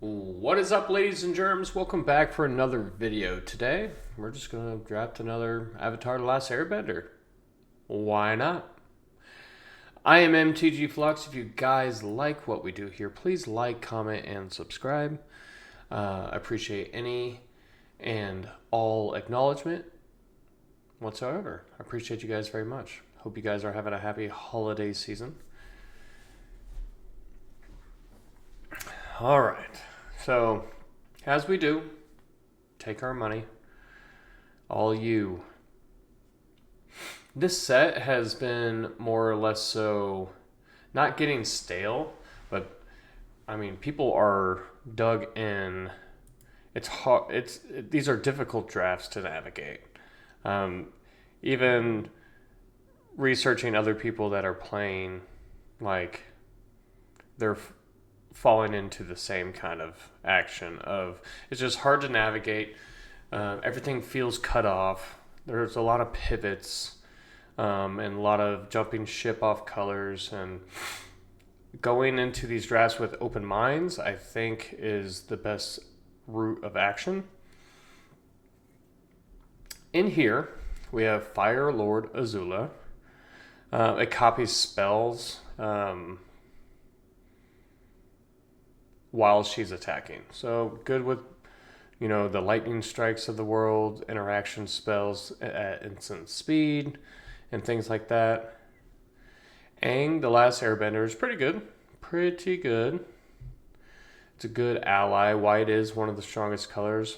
What is up, ladies and germs? Welcome back for another video. Today, we're just going to draft another Avatar The Last Airbender. Why not? I am MTG Flux. If you guys like what we do here, please like, comment, and subscribe. I appreciate any and all acknowledgement whatsoever. I appreciate you guys very much. Hope you guys are having a happy holiday season. All right. So, as we do, take our money. All you. This set has been more or less so not getting stale, but I mean, people are dug in. It's hard. These are difficult drafts to navigate. Even researching other people that are playing, like they're falling into the same kind of action of it's just hard to navigate. Everything feels cut off. There's a lot of pivots and a lot of jumping ship off colors, and going into these drafts with open minds I think is the best route of action. In here we have Fire Lord Azula. It copies spells while she's attacking. So good with, the lightning strikes of the world, interaction spells at instant speed, and things like that. Aang, the Last Airbender, is pretty good. Pretty good. It's a good ally. White is one of the strongest colors.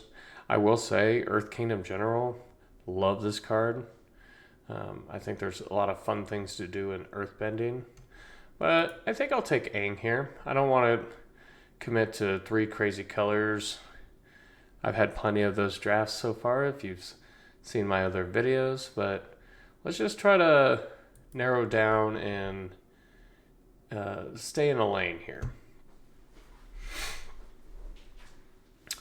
I will say, Earth Kingdom General, love this card. I think there's a lot of fun things to do in earthbending. But I think I'll take Aang here. I don't want to commit to 3 crazy colors. I've had plenty of those drafts so far if you've seen my other videos, but let's just try to narrow down and stay in a lane here.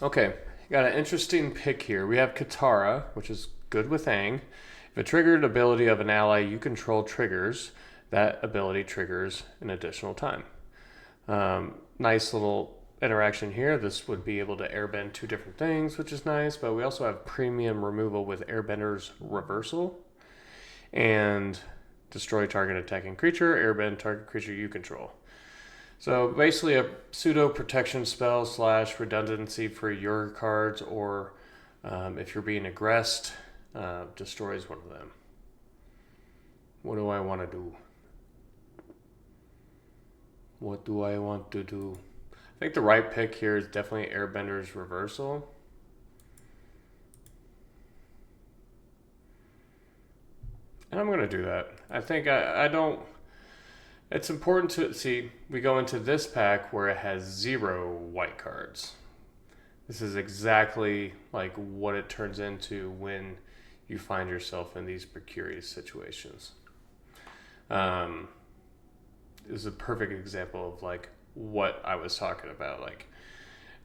Okay, got an interesting pick here. We have Katara, which is good with Aang. If a triggered ability of an ally you control triggers, that ability triggers an additional time. Nice little interaction here. This would be able to airbend 2 different things, which is nice, but we also have premium removal with Airbender's Reversal and destroy target attacking creature, airbend target creature you control. So basically a pseudo protection spell / redundancy for your cards, or if you're being aggressed, destroys one of them. What do I want to do? What do I want to do? I think the right pick here is definitely Airbender's Reversal. And I'm going to do that. I think I don't... It's important to see, we go into this pack where it has 0 white cards. This is exactly like what it turns into when you find yourself in these precarious situations. This is a perfect example of like what I was talking about. Like,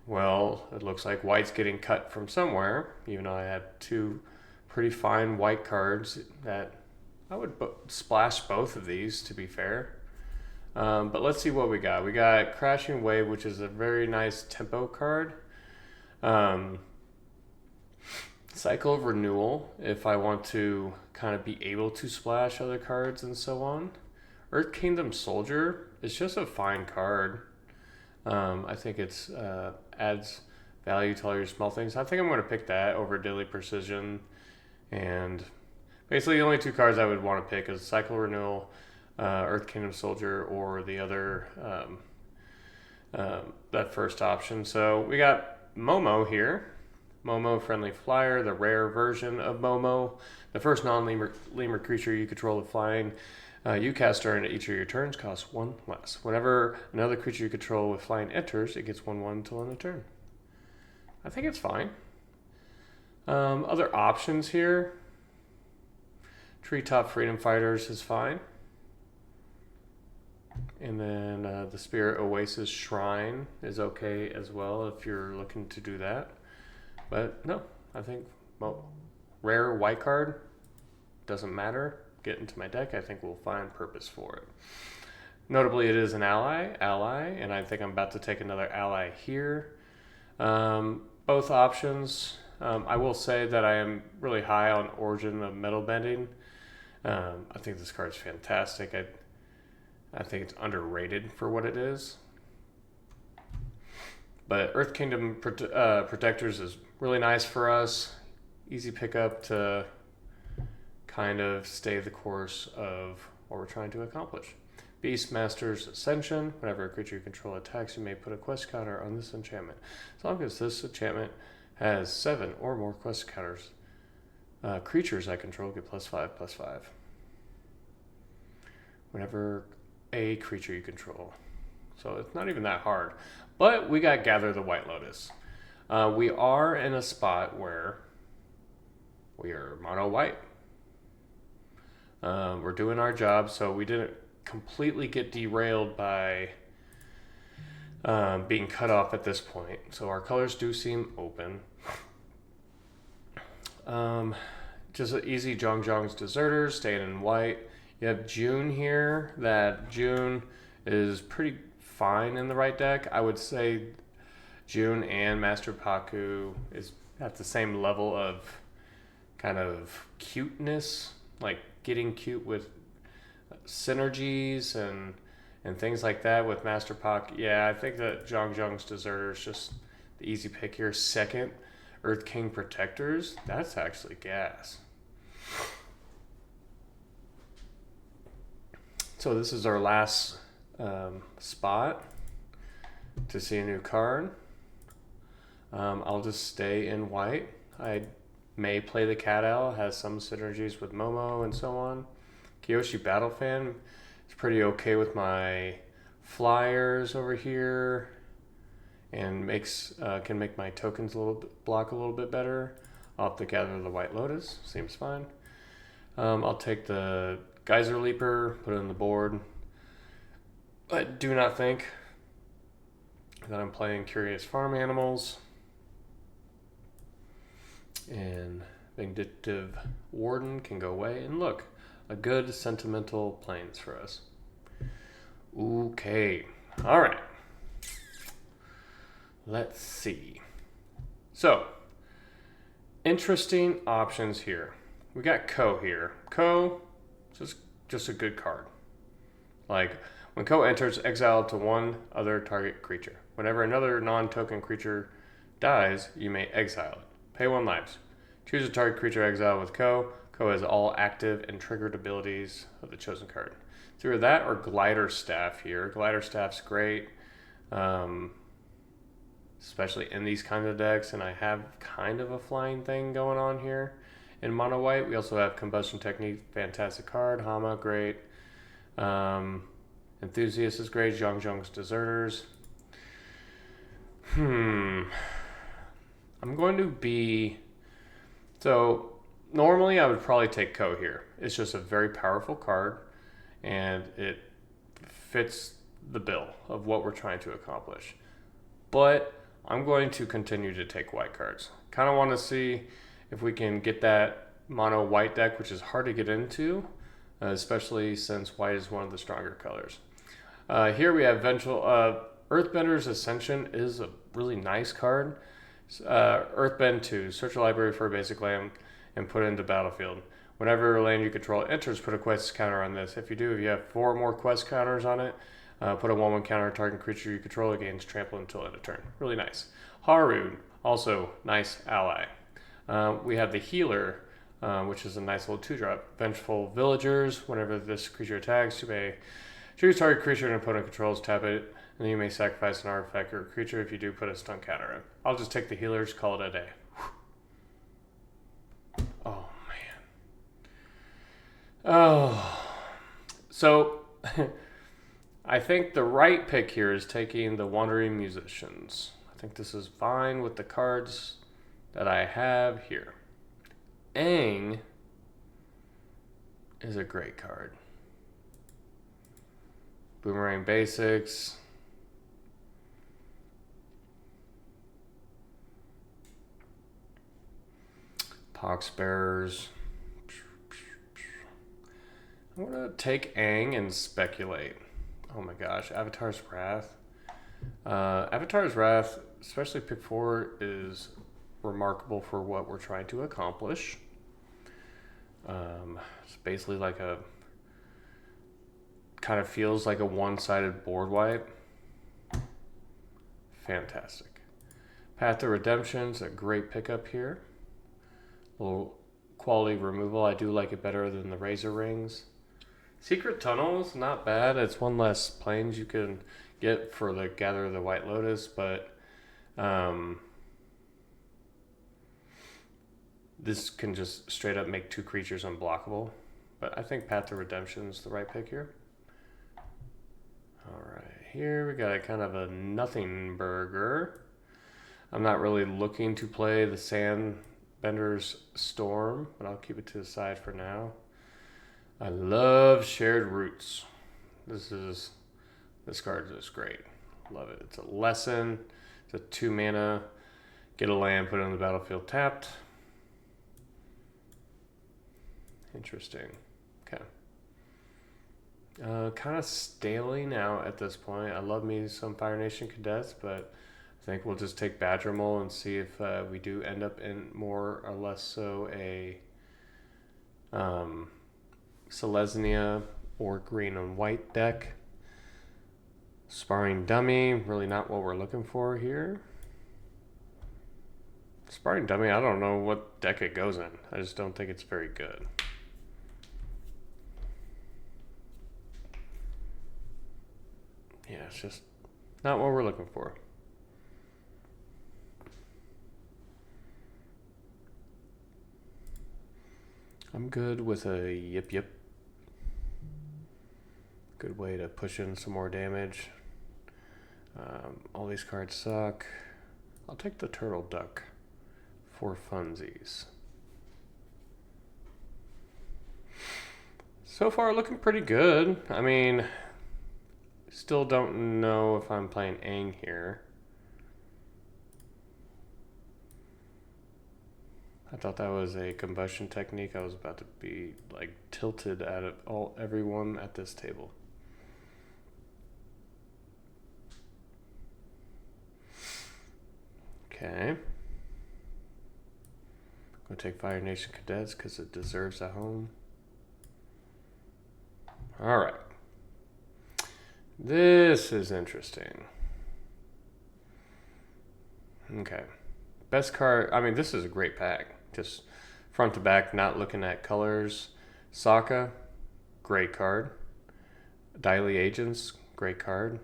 well, it looks like white's getting cut from somewhere, even though I had 2 pretty fine white cards that I would splash both of these, to be fair. But let's see what we got. We got Crashing Wave, which is a very nice tempo card. Cycle of Renewal, if I want to kind of be able to splash other cards and so on. Earth Kingdom Soldier is just a fine card. I think it's adds value to all your small things. I think I'm going to pick that over Daily Precision. And basically the only 2 cards I would want to pick is Cycle Renewal, Earth Kingdom Soldier, or the other, that first option. So we got Momo here. Momo, Friendly Flyer, the rare version of Momo. The first non-lemur creature you control with flying. You cast during each of your turns, costs 1 less. Whenever another creature you control with flying enters, it gets 1/1 until end of turn. I think it's fine. Other options here. Treetop Freedom Fighters is fine. And then the Spirit Oasis Shrine is okay as well if you're looking to do that. But no, I think, rare white card, doesn't matter. Get into my deck, I think we'll find purpose for it. Notably, it is an ally, and I think I'm about to take another ally here. Both options. I will say that I am really high on Origin of Metal Bending. I think this card's fantastic. I think it's underrated for what it is. But Earth Kingdom Protectors is really nice for us. Easy pickup to kind of stay the course of what we're trying to accomplish. Beastmaster's Ascension. Whenever a creature you control attacks, you may put a quest counter on this enchantment. As long as this enchantment has 7 or more quest counters, creatures I control get +5/+5. Whenever a creature you control. So it's not even that hard. But we got Gather the White Lotus. We are in a spot where we are mono white. We're doing our job, so we didn't completely get derailed by being cut off at this point. So our colors do seem open. Just an easy Zhongzhong's Deserters, staying in white. You have June here. That June is pretty fine in the right deck. I would say June and Master Paku is at the same level of kind of cuteness, like getting cute with synergies and things like that with Master Paku. Yeah, I think that Zhongzhong's Deserter is just the easy pick here. Second, Earth King Protectors. That's actually gas. So this is our last spot to see a new card. I'll just stay in white. I may play the Cat Owl, has some synergies with Momo and so on. Kyoshi Battle Fan is pretty okay with my flyers over here and can make my tokens block a little bit better. I'll have to Gather the White Lotus, seems fine. I'll take the Geyser Leaper, put it on the board. I do not think that I'm playing Curious Farm Animals. And Vindictive Warden can go away. And look, a good Sentimental Plains for us. Okay. All right. Let's see. So, interesting options here. We got Ko here. Ko, just a good card. Like, when Ko enters, exile to one other target creature. Whenever another non-token creature dies, you may exile it. Pay 1 life. Choose a target creature exile with Ko. Ko has all active and triggered abilities of the chosen card. It's either that or Glider Staff here. Glider Staff's great, especially in these kinds of decks, and I have kind of a flying thing going on here. In mono white, we also have Combustion Technique, fantastic card. Hama, great. Enthusiast is great. Zhongzhong's Deserters. I'm going to be... So, normally I would probably take Ko here. It's just a very powerful card, and it fits the bill of what we're trying to accomplish. But I'm going to continue to take white cards. Kind of want to see if we can get that mono white deck, which is hard to get into, especially since white is one of the stronger colors. Here we have Earthbender's Ascension is a really nice card. Earthbend 2, search a library for a basic land and put it into battlefield. Whenever a land you control enters, put a quest counter on this. If you have 4 more quest counters on it, put a 1/1 counter target creature you control gains trample until end of turn. Really nice. Haru, also nice ally. We have the Healer, which is a nice little 2-drop. Vengeful Villagers, whenever this creature attacks, you may choose target creature an opponent controls, tap it, and then you may sacrifice an artifact or a creature. If you do, put a stun counter in. I'll just take the Healers, call it a day. Oh, man. Oh. So, I think the right pick here is taking the Wandering Musicians. I think this is fine with the cards that I have here. Aang is a great card. Boomerang Basics. Poxbearers. I'm going to take Aang and speculate. Oh my gosh, Avatar's Wrath. Avatar's Wrath especially pick 4 is remarkable for what we're trying to accomplish. It's basically like a, kind of feels like a one-sided board wipe. Fantastic. Path to Redemption's a great pickup here. A little quality removal. I do like it better than the Razor Rings. Secret Tunnel's not bad. It's one less planes you can get for the Gather the White Lotus, but this can just straight up make 2 creatures unblockable. But I think Path to Redemption's the right pick here. Alright, here we got a kind of a nothing burger. I'm not really looking to play the Sandbender's Storm, but I'll keep it to the side for now. I love Shared Roots. This card is great. Love it. It's a lesson. It's a 2 mana. Get a land, put it on the battlefield tapped. Interesting. Okay. Kind of staling out at this point. I love me some Fire Nation Cadets, but I think we'll just take Badgermole and see if we do end up in more or less so a Selesnya or green and white deck. Sparring Dummy, really not what we're looking for here. Sparring Dummy, I don't know what deck it goes in. I just don't think it's very good. Yeah, it's just not what we're looking for. I'm good with a yip yip. Good way to push in some more damage. All these cards suck. I'll take the Turtle Duck for funsies. So far looking pretty good. I mean, still don't know if I'm playing Aang here. I thought that was a combustion technique. I was about to be like tilted at it, everyone at this table. Okay. I'm gonna take Fire Nation Cadets because it deserves a home. All right. This is interesting. Okay. Best card. I mean, this is a great pack. Just front to back, not looking at colors. Sokka, great card. Daily Agents, great card.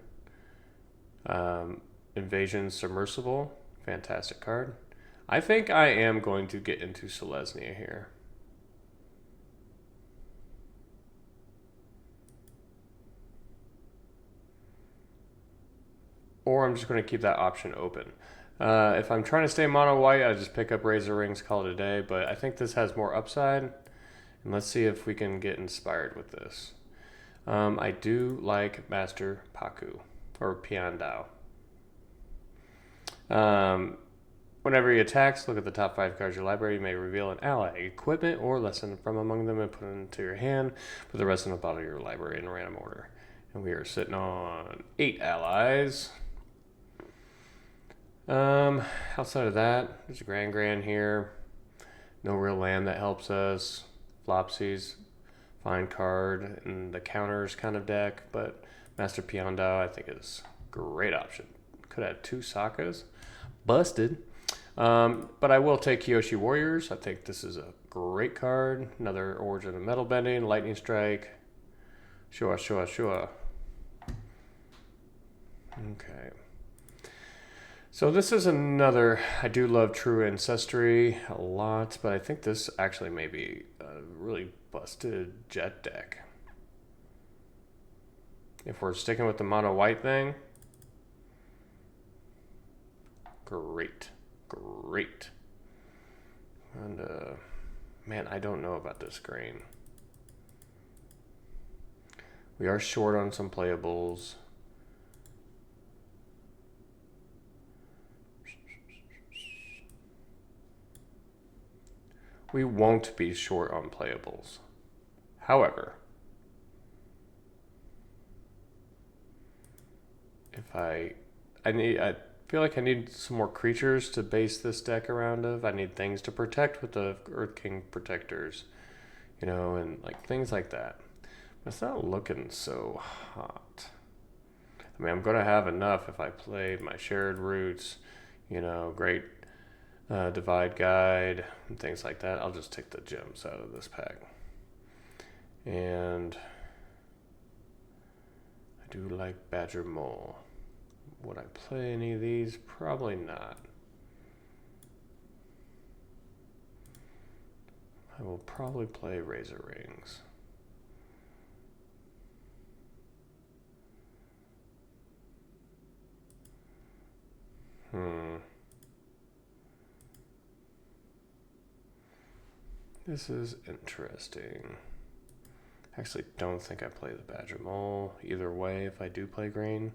Invasion Submersible, fantastic card. I think I am going to get into Selesnya here. Or I'm just going to keep that option open. If I'm trying to stay mono white, I just pick up Razor Rings, call it a day. But I think this has more upside. And let's see if we can get inspired with this. I do like Master Paku, or Piandao. Whenever he attacks, look at the top 5 cards of your library. You may reveal an ally, equipment, or lesson from among them and put it into your hand. Put the rest in the bottom of your library in random order. And we are sitting on 8 allies. Outside of that, there's a Grand here. No real land that helps us. Flopsies, fine card in the counters kind of deck, but Master Piandao I think is a great option. Could have 2 Sokkas. Busted. But I will take Kyoshi Warriors. I think this is a great card. Another Origin of Metal Bending, Lightning Strike. Sure. Okay. So this is another, I do love True Ancestry a lot, but I think this actually may be a really busted Jet deck. If we're sticking with the mono white thing, great. And man, I don't know about this green. We are short on some playables. We won't be short on playables. However, if I feel like I need some more creatures to base this deck around of. I need things to protect with the Earth King protectors, and like things like that. But it's not looking so hot. I mean, I'm going to have enough if I play my shared roots, great divide guide and things like that. I'll just take the gems out of this pack. And I do like Badger Mole. Would I play any of these? Probably not. I will probably play Razor Rings. This is interesting. Actually, don't think I play the Badger Mole either way if I do play green.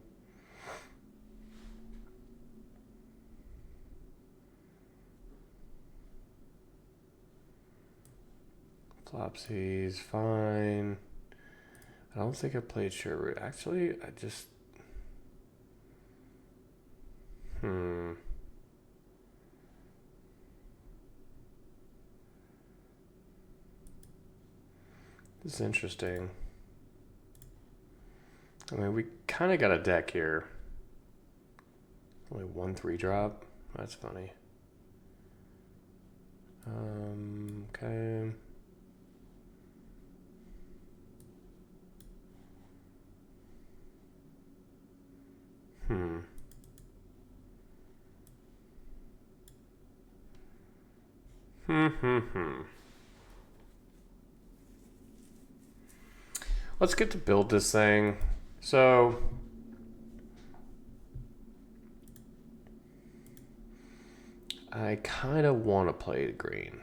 Flopsy's fine. I don't think I played Sherwood. Actually, I just... This is interesting. I mean, we kind of got a deck here. Only 1 3-drop. That's funny. Okay. Let's get to build this thing. So I kind of want to play green.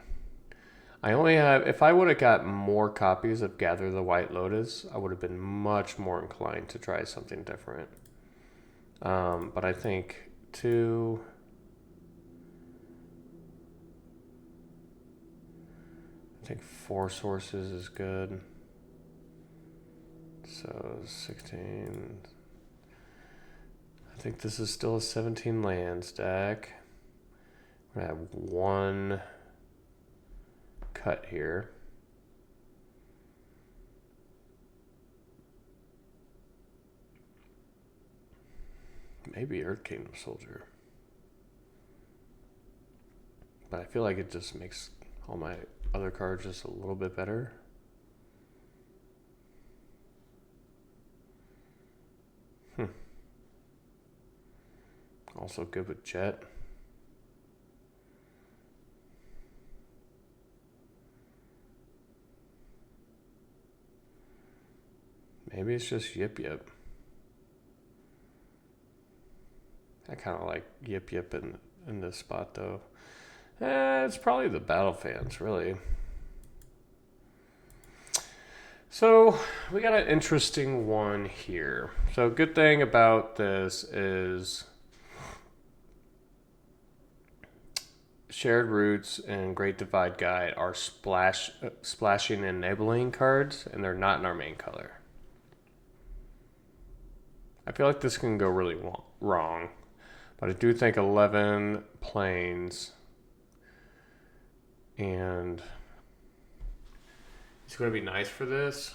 I only have, if I would have got more copies of Gather the White Lotus, I would have been much more inclined to try something different. But I think 2... I think 4 sources is good. So 16. I think this is still a 17 lands deck. We're gonna have 1 cut here. Maybe Earth Kingdom Soldier. But I feel like it just makes all my other cards just a little bit better. Also good with Jet. Maybe it's just Yip Yip. I kind of like Yip Yip in this spot though. It's probably the Battle Fans, really. So we got an interesting one here. So good thing about this is Shared Roots and Great Divide Guide are splashing enabling cards, and they're not in our main color. I feel like this can go really wrong, but I do think 11 planes and it's going to be nice for this.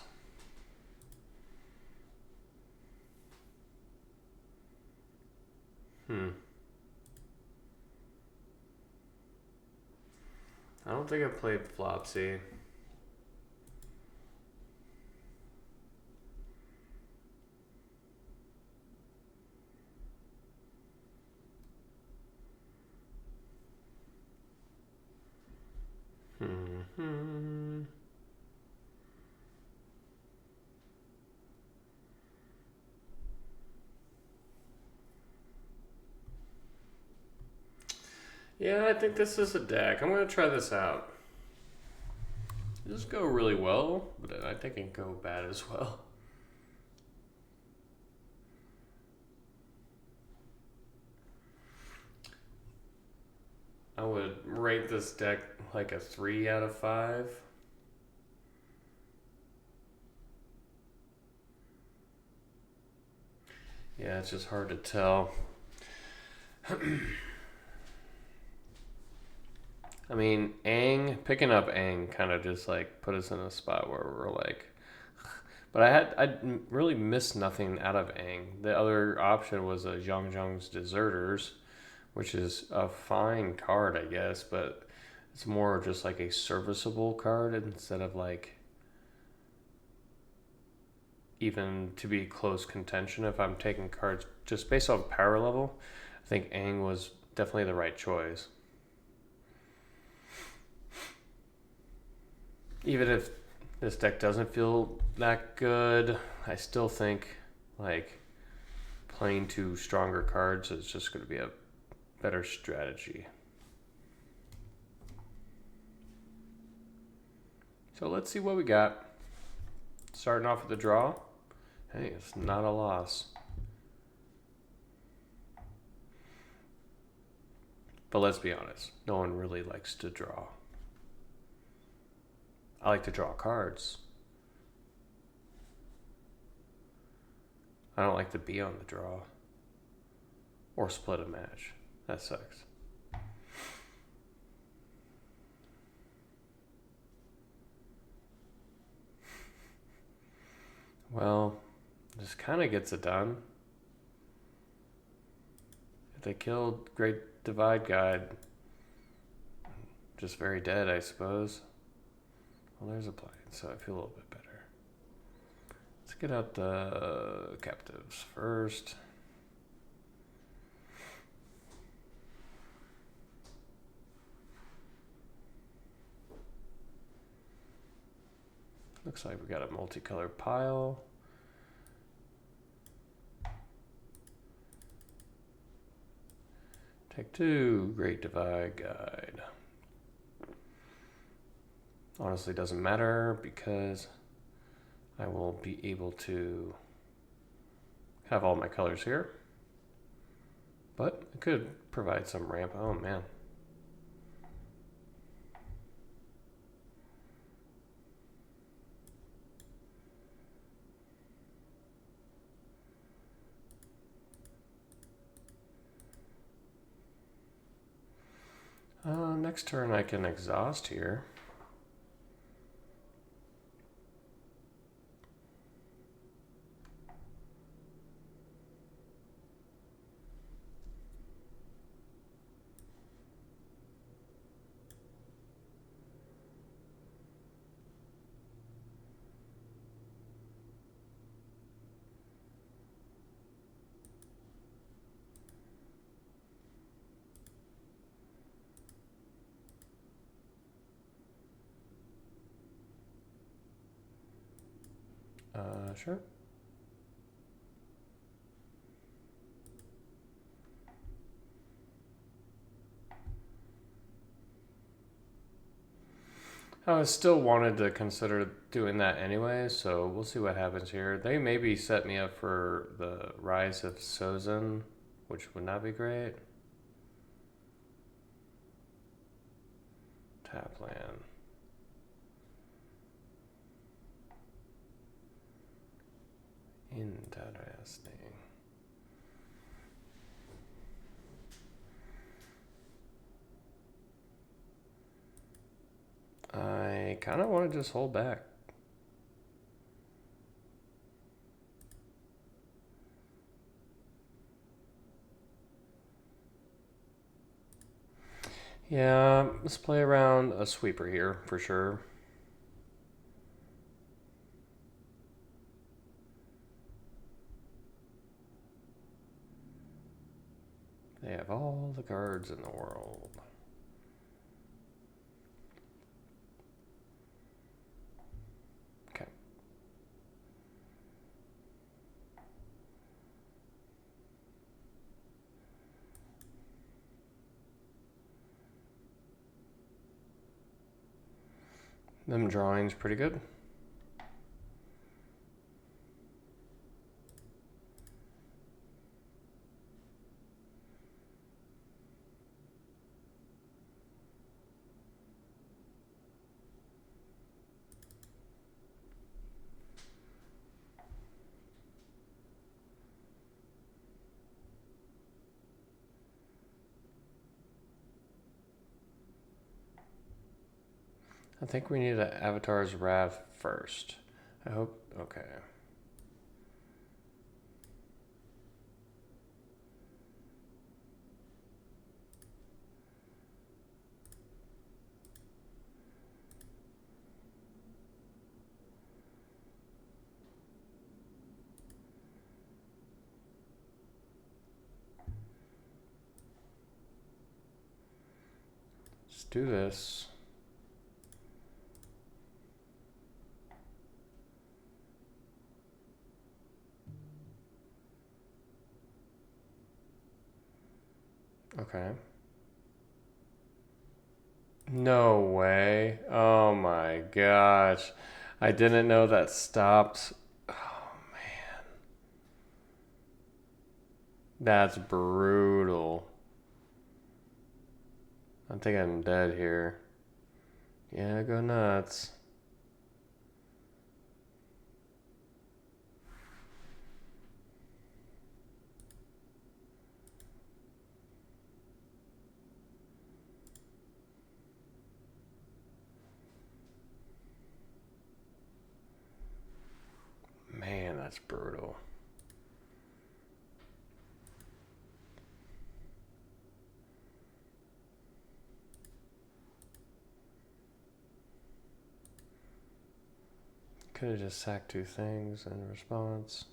I don't think I played Flopsy. Yeah, I think this is a deck. I'm going to try this out. This go really well, but I think it can go bad as well. I would rate this deck like a 3 out of 5. Yeah, it's just hard to tell. I mean, picking up Aang kind of just like put us in a spot where we're like, but I really missed nothing out of Aang. The other option was a Zhang Zhang's Deserters, which is a fine card, I guess, but it's more just like a serviceable card instead of like even to be close contention. If I'm taking cards just based on power level, I think Aang was definitely the right choice. Even if this deck doesn't feel that good, I still think like playing two stronger cards is just going to be a better strategy. So let's see what we got. Starting off with the draw. Hey, it's not a loss. But let's be honest, no one really likes to draw. I like to draw cards. I don't like to be on the draw. Or split a match. That sucks. Well, this kind of gets it done. If they killed Great Divide Guide, just very dead, I suppose. Well, there's a blind, so I feel a little bit better. Let's get out the captives first. Looks like we got a multicolored pile. Take two, Great Divide Guide. Honestly, doesn't matter because I will be able to have all my colors here. But it could provide some ramp. Oh man. Next turn I can exhaust here. Sure. I still wanted to consider doing that anyway, so we'll see what happens here. They maybe set me up for the Rise of Sozin, which would not be great. Tap land. Interesting. I kind of want to just hold back. Yeah, let's play around a sweeper here for sure. They have all the cards in the world. Okay. Them drawings pretty good. I think we need an avatar's wrath first. I hope. Okay. Let's do this. Okay. No way. Oh my gosh. I didn't know that stopped. Oh man. That's brutal. I think I'm dead here. Yeah, go nuts. Man, that's brutal. Could have just sacked two things in response.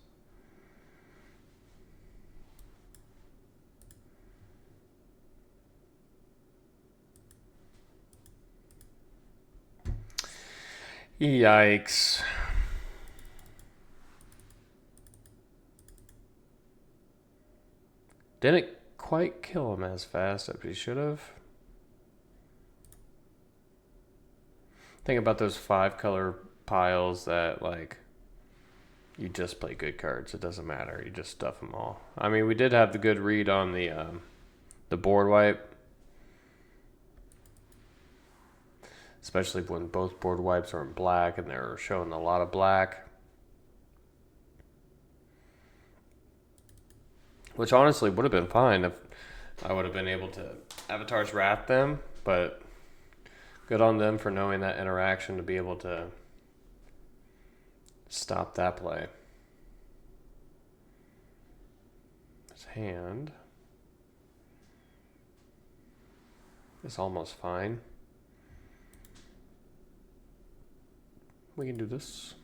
Yikes. Didn't quite kill him as fast as he should have. Think about those 5 color piles that, like, you just play good cards. It doesn't matter. You just stuff them all. I mean, we did have the good read on the board wipe, especially when both board wipes are in black and they're showing a lot of black. Which honestly would have been fine if I would have been able to Avatar's Wrath them, but good on them for knowing that interaction to be able to stop that play. His hand is almost fine. We can do this.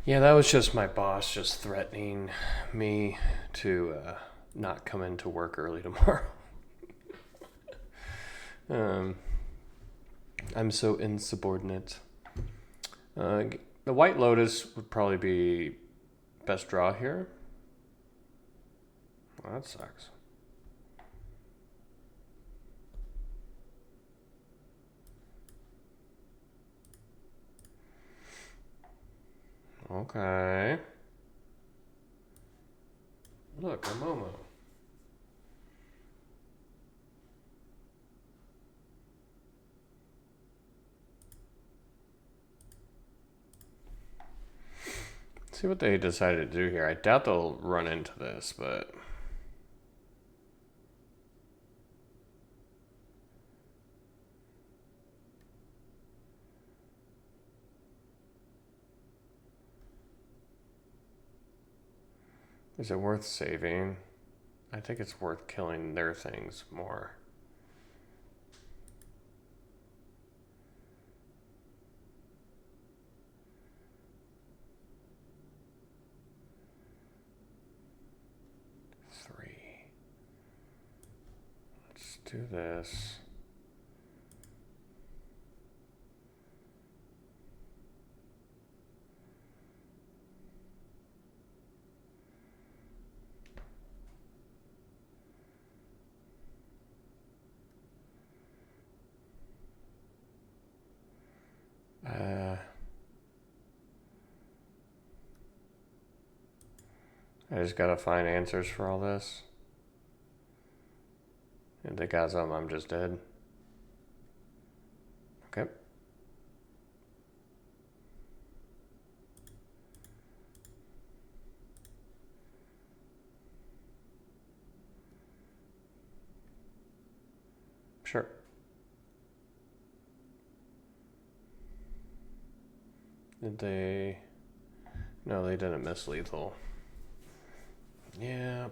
Yeah, that was just my boss just threatening me to not come into work early tomorrow. um, I'm so insubordinate. The White Lotus would probably be best draw here. Well, that sucks. Okay. Look, a Momo. See what they decided to do here. I doubt they'll run into this, but is it worth saving? I think it's worth killing their things more. Three. Let's do this. I just gotta find answers for all this. If they got something, I'm just dead. Okay. Sure. Did they... No, they didn't miss lethal. Yeah.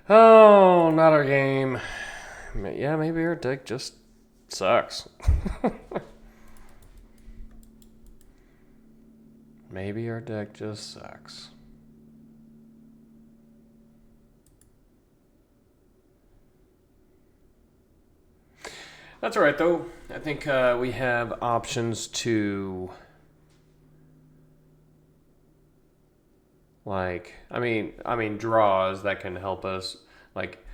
Oh, not our game. Yeah, maybe our deck just sucks. Maybe our deck just sucks. That's all right, though. I think we have options to... Like, I mean, draws that can help us. Like,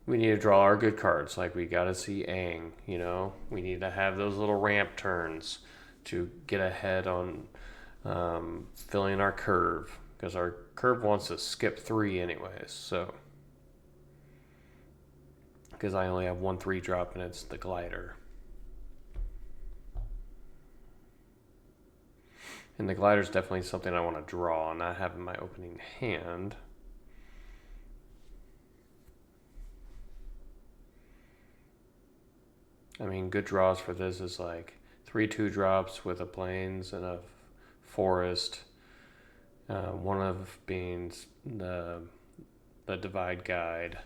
we need to draw our good cards. Like, we got to see Aang, you know? We need to have those little ramp turns to get ahead on filling our curve. Because our curve wants to skip 3 anyways, so. Because I only have one 3-drop and it's the glider. And the glider is definitely something I want to draw and not have in my opening hand. I mean, good draws for this is like 3 2-drops with a plains and a forest. One of being the divide guide.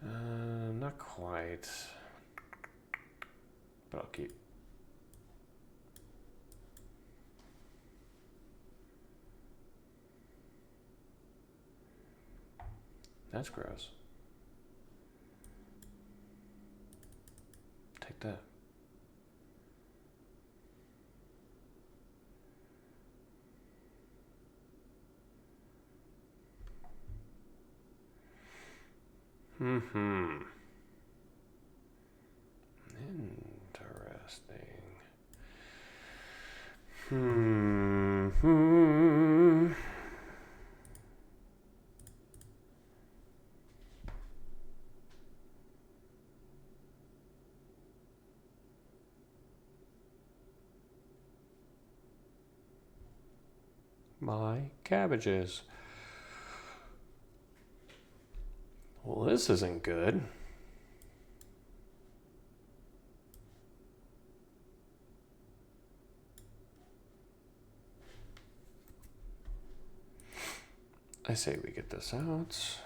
Not quite. But I'll keep. That's gross. Take that. Interesting. My cabbages. Well, this isn't good. I say we get this out.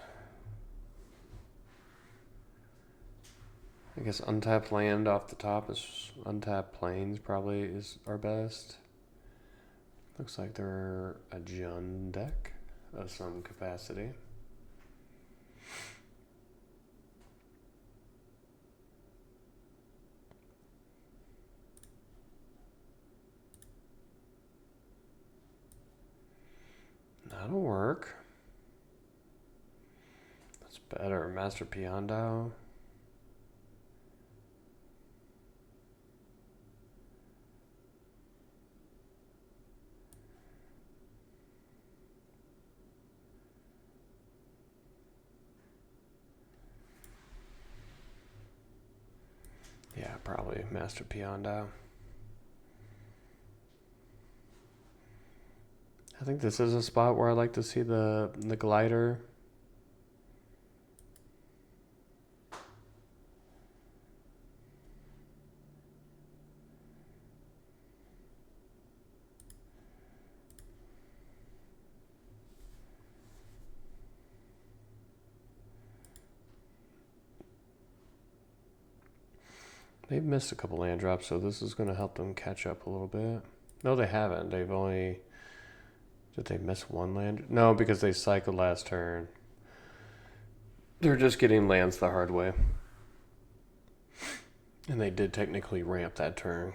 I guess untapped land off the top is untapped plains probably is our best. Looks like they're a Jund deck of some capacity. That'll work. That's better. Master Piandao. Yeah, probably Master Piandao. I think this is a spot where I like to see the glider. They've missed a couple land drops, so this is going to help them catch up a little bit. No, they haven't. They've only... Did they miss one land? No, because they cycled last turn. They're just getting lands the hard way. And they did technically ramp that turn.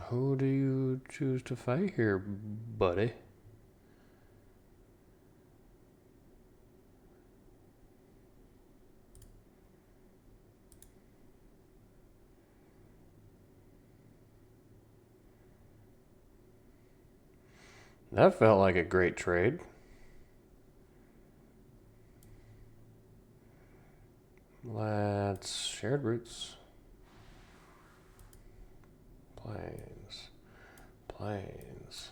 Who do you choose to fight here, buddy? That felt like a great trade. Let's shared roots. Plains. Plains.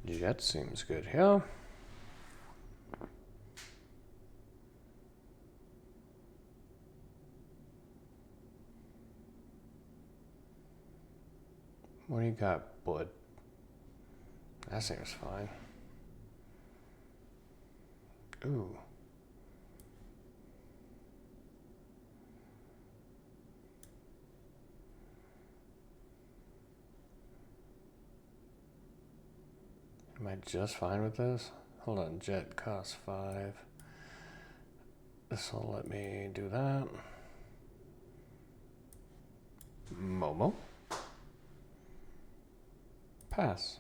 Jet seems good, yeah. What do you got, bud? That seems fine. Ooh. Am I just fine with this? Hold on, jet costs 5. This will let me do that. Momo. Pass.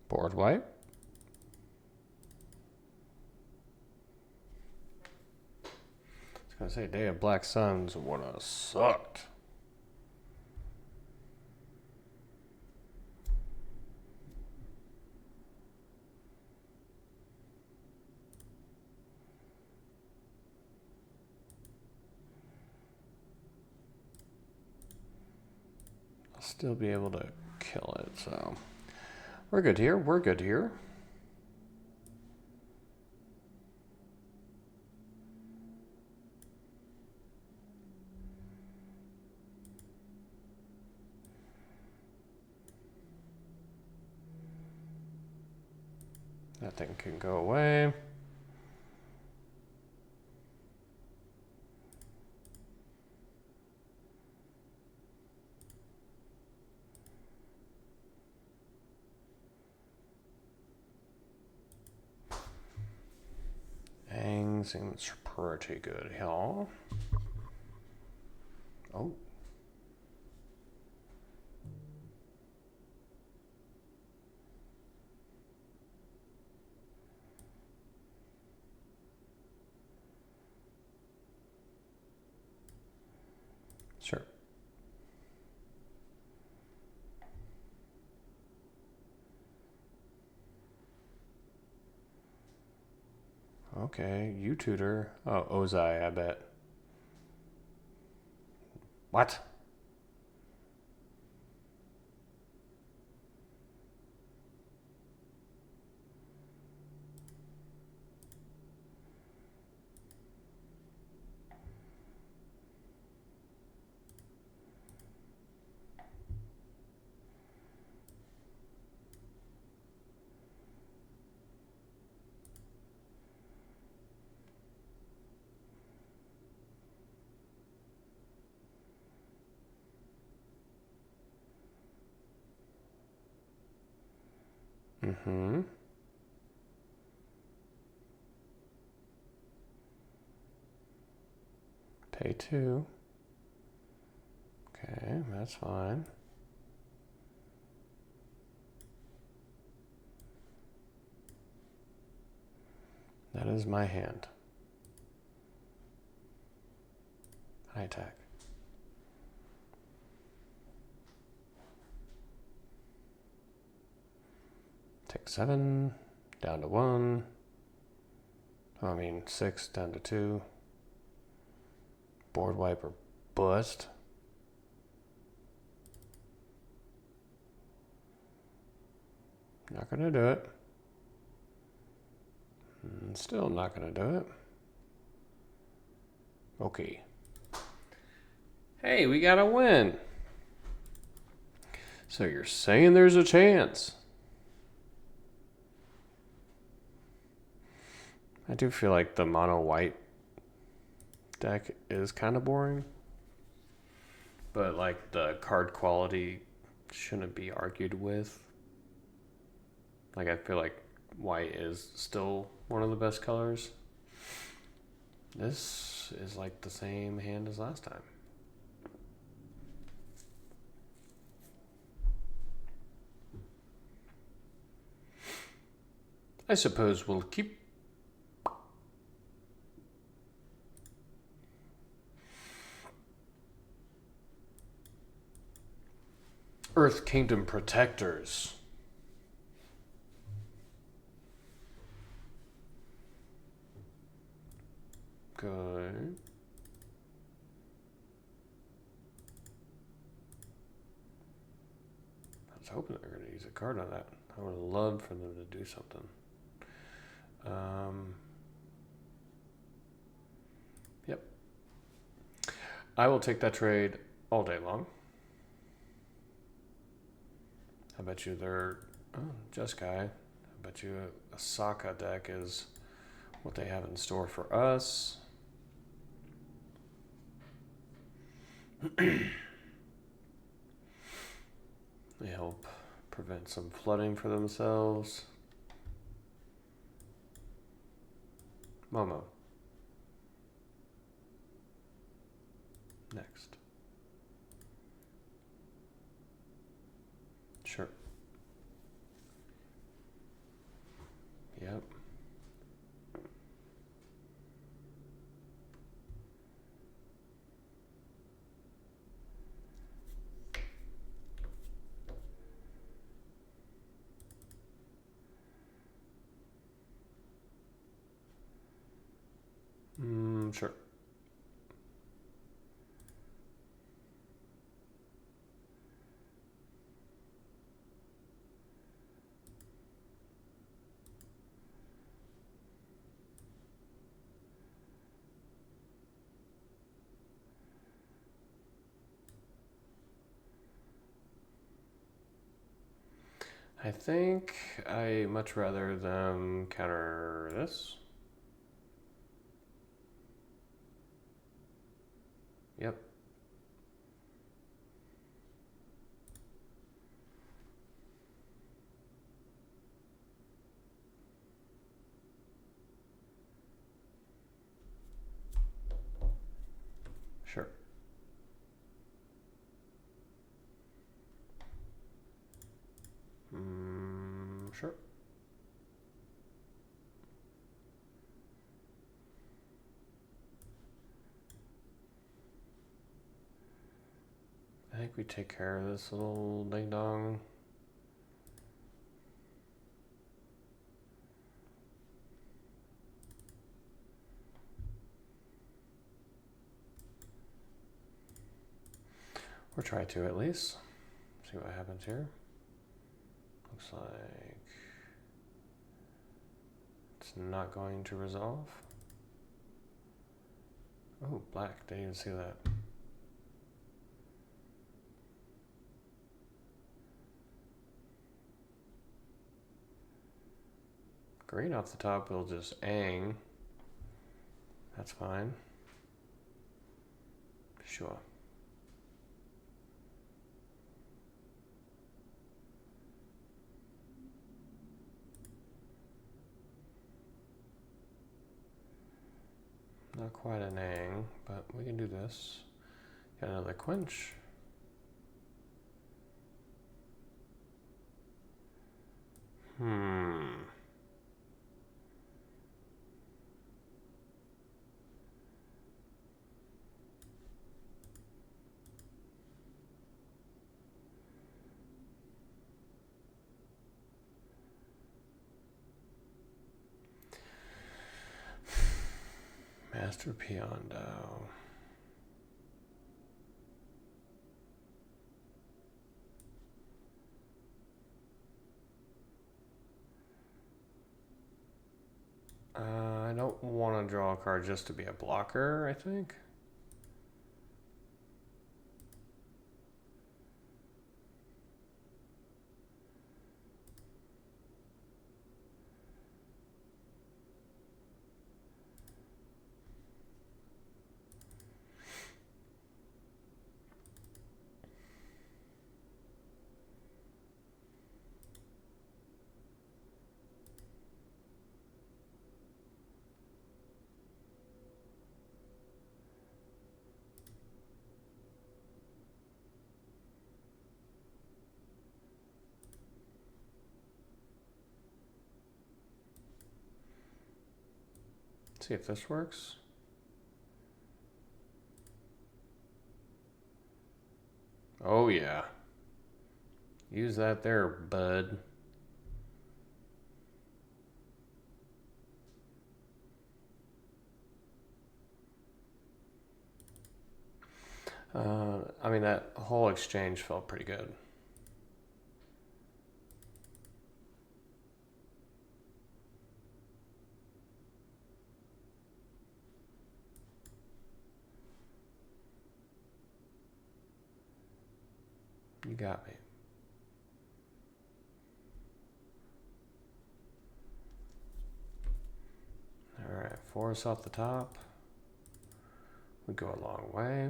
Board wipe. I was gonna say, Day of Black Suns would have sucked. I'll still be able to kill it, so we're good here. We're good here. That thing can go away. Ang seems pretty good, y'all. Oh. Sure. Okay, you tutor. Oh, Ozai, I bet. What? Mm-hmm. Pay 2. Okay, that's fine. That is my hand. High attack. Take 7, down to 1. I mean 6, down to 2. Board wiper bust. Not gonna do it. Still not gonna do it. Okay. Hey, we got a win. So you're saying there's a chance? I do feel like the mono white deck is kind of boring. But like the card quality shouldn't be argued with. Like I feel like white is still one of the best colors. This is like the same hand as last time. I suppose we'll keep Earth Kingdom Protectors. Good. I was hoping they were going to use a card on that. I would have loved for them to do something. Yep. I will take that trade all day long. I bet you they're... Oh, Jeskai. I bet you a Sokka deck is what they have in store for us. They help prevent some flooding for themselves. Momo. Next. Sure. Yep. Sure. I think I much rather them counter this. Yep. Sure. Sure. I think we take care of this little ding dong. Or try to at least. See what happens here. Looks like it's not going to resolve. Oh, black. Didn't even see that. Green off the top will just ang. That's fine. Sure. Not quite an ang, but we can do this. Got another quench. Master Piondo. I don't want to draw a card just to be a blocker, I think. See if this works. Oh yeah. Use that there, bud. I mean, that whole exchange felt pretty good. You got me. All right, force off the top would go a long way.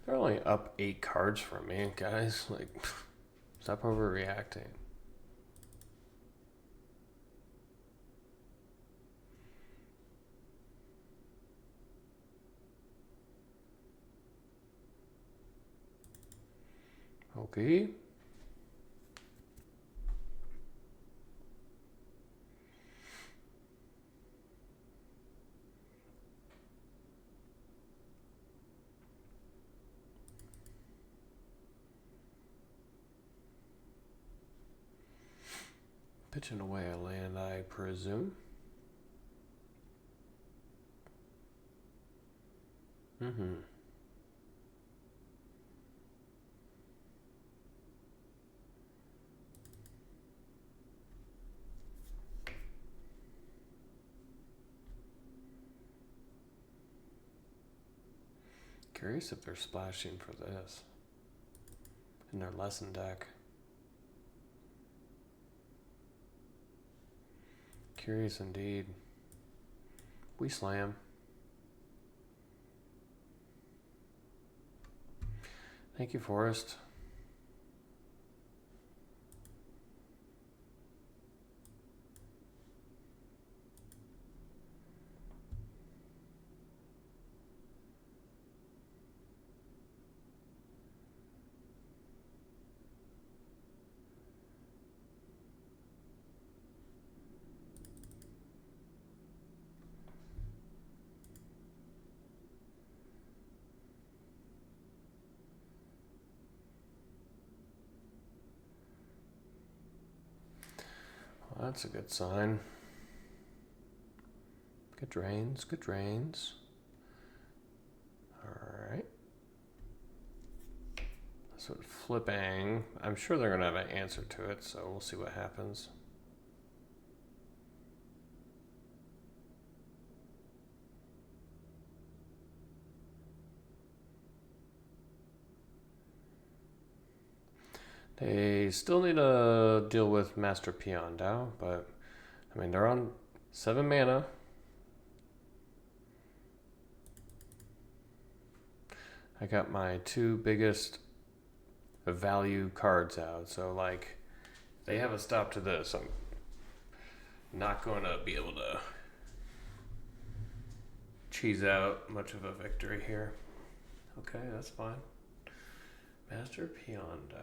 They're only up 8 cards from me, guys. Like, stop overreacting. Okay. Pitching away a land, I presume. Curious if they're splashing for this in their lesson deck. Curious indeed. We slam. Thank you, Forrest. Well, that's a good sign. Good drains, good drains. Alright. So flipping, I'm sure they're going to have an answer to it, so we'll see what happens. They still need to deal with Master Peon Dao, but I mean, they're on 7 mana. I got my 2 biggest value cards out, so like, they have a stop to this. I'm not going to be able to cheese out much of a victory here. Okay, that's fine. Master Peon Dao.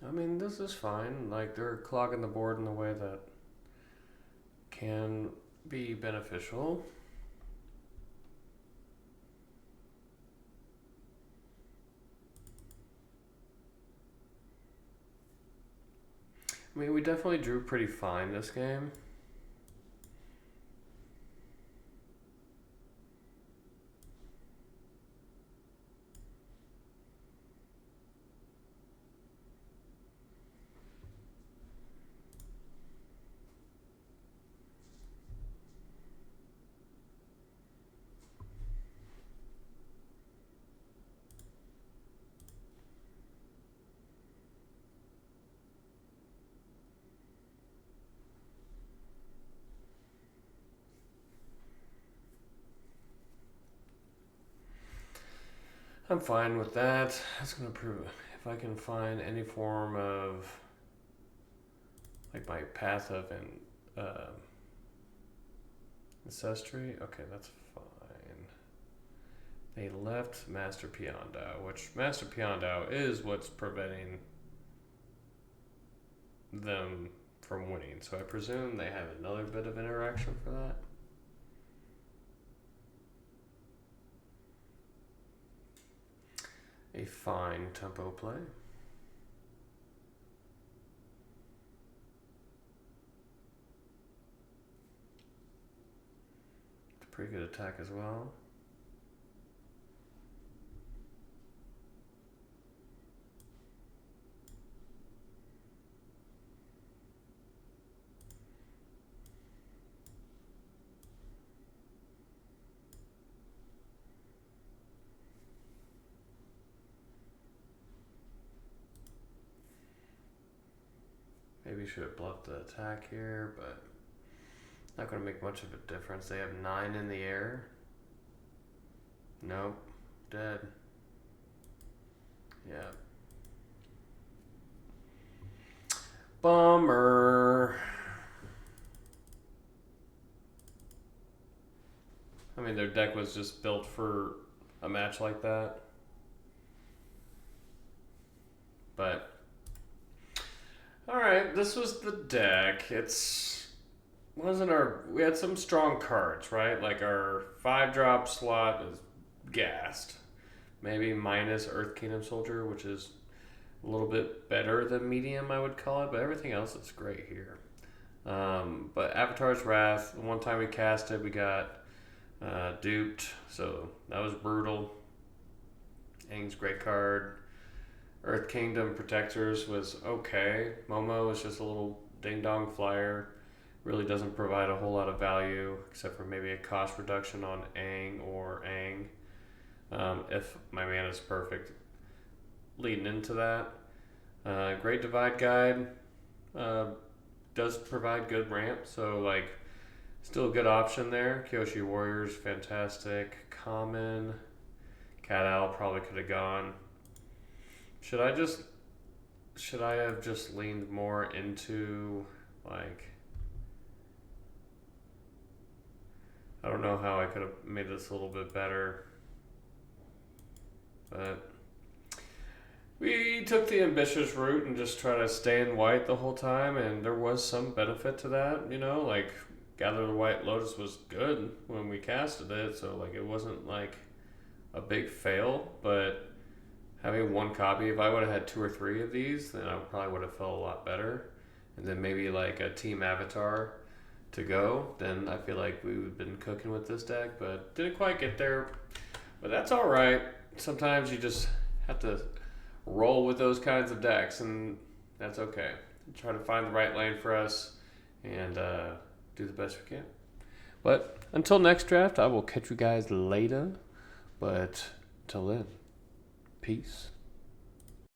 I mean, this is fine. Like, they're clogging the board in a way that can be beneficial. I mean, we definitely drew pretty fine this game. I'm fine with that. That's going to prove it. If I can find any form of, like, my path of an ancestry, okay, that's fine. They left Master Peon Dao, which Master Peon Dao is what's preventing them from winning. So I presume they have another bit of interaction for that. A fine tempo play. It's a pretty good attack as well. Maybe should have bluffed the attack here, but not going to make much of a difference. They have 9 in the air. Nope. Dead. Yeah. Bummer. I mean, their deck was just built for a match like that. But alright, this was the deck. We had some strong cards, right? Like our 5-drop slot is gassed. Maybe minus Earth Kingdom Soldier, which is a little bit better than medium, I would call it, but everything else is great here. But Avatar's Wrath, the one time we cast it, we got duped, so that was brutal. Aang's great card. Earth Kingdom Protectors was okay. Momo is just a little ding-dong flyer. Really doesn't provide a whole lot of value, except for maybe a cost reduction on Aang or Aang. If my mana is perfect leading into that. Great Divide Guide does provide good ramp, so like still a good option there. Kyoshi Warriors, fantastic. Common. Cat Owl probably could have gone. Should I have just leaned more into, like, I don't know how I could have made this a little bit better, but we took the ambitious route and just try to stay in white the whole time, and there was some benefit to that, you know, like Gather the White Lotus was good when we casted it, so like it wasn't like a big fail, but having one copy. If I would have had two or three of these, then I probably would have felt a lot better. And then maybe like a team avatar to go, then I feel like we would have been cooking with this deck, but didn't quite get there. But that's all right. Sometimes you just have to roll with those kinds of decks, and that's okay. Try to find the right lane for us and do the best we can. But until next draft, I will catch you guys later. But until then, peace.